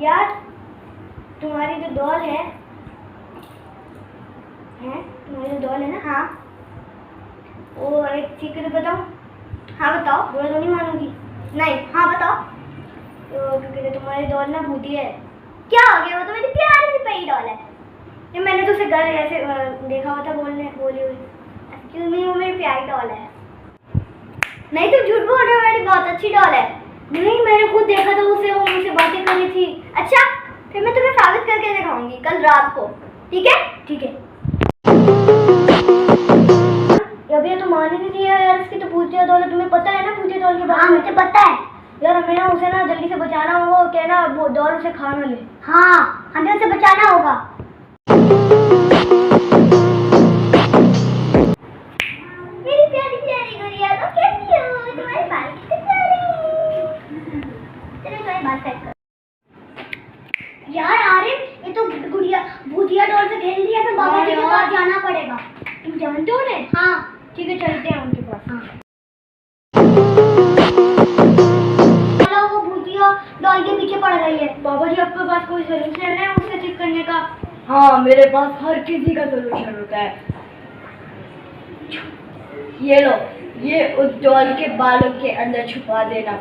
यार तुम्हारी जो डॉल है तुम्हारी जो डॉल है ना, हाँ वो एक सीक्रेट बताऊं? हाँ बताओ, बुरा तो नहीं मानूंगी। नहीं, हाँ बताओ। तो क्योंकि तुम्हारी डॉल ना भूती है। क्या हो गया? वो तो मेरी प्यारी सी पई डॉल है। ये मैंने तो उसे घर ऐसे देखा हुआ था बोली हुई। एक्चुअली में वो मेरी प्यारी डॉल है। नहीं तुम झूठ बोल रहे हो, मेरी बहुत अच्छी डॉल है। नहीं मैंने खुद देखा था उसे, वो मुझसे बातें कर रही थी। अच्छा फिर मैं तुम्हें साबित करके दिखाऊंगी कल रात को, ठीक है? ठीक है। अभी ये तो मान ही नहीं दिया यार, इसकी तो भूतिया डॉल है। तुम्हें पता है ना भूतिया डॉल के बारे में? मुझे पता है यार। हमें ना उसे ना जल्दी से बचाना होगा, क्या ना वो डॉल उसे खा ना ले। हाँ हमें उसे बचाना होगा। मेरी प्यारी प्यारी गुड़िया तो कैसी हो? तुम्हारे बाल कितने प्यारे हैं। चलो तुम्हारे बाल सेट कर। यार आरिफ, ये तो गुड़िया भूतिया डॉल से खेल रही है, फिर बाबा जी के पास जाना पड़ेगा। तुम जानते हो ना? हाँ ठीक है, चलते हैं उनके पास। हाँ चलो, वो भूतिया डॉल के पीछे पड़ गई है। बाबा जी आपके पास कोई सोल्यूशन है उसे ठीक करने का? हाँ मेरे पास हर किसी का सोल्यूशन होता है। ये लो, ये उस डॉल के बालों के अंदर छुपा देना।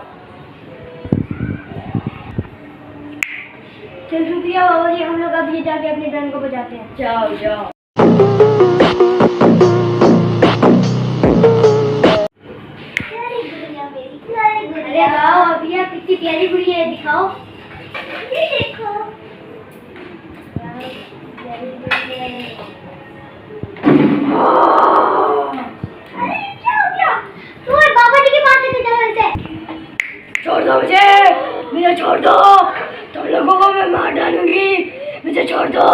चल शुक्रिया बाबा जी, हम लोग अब ये जाके अपनी बहन को बचाते हैं। जाओ जाओ। अरे वाह अभी आप कितनी प्यारी गुड़िया है, दिखाओ। ये देखो प्यारी गुड़िया है। अरे क्या हो गया? तू बाबा जी के पास लेके चलो इसे। छोड़ दो मुझे छोड़ दो। तुम लोगों को मैं मार डालूंगी, मुझे छोड़ दो।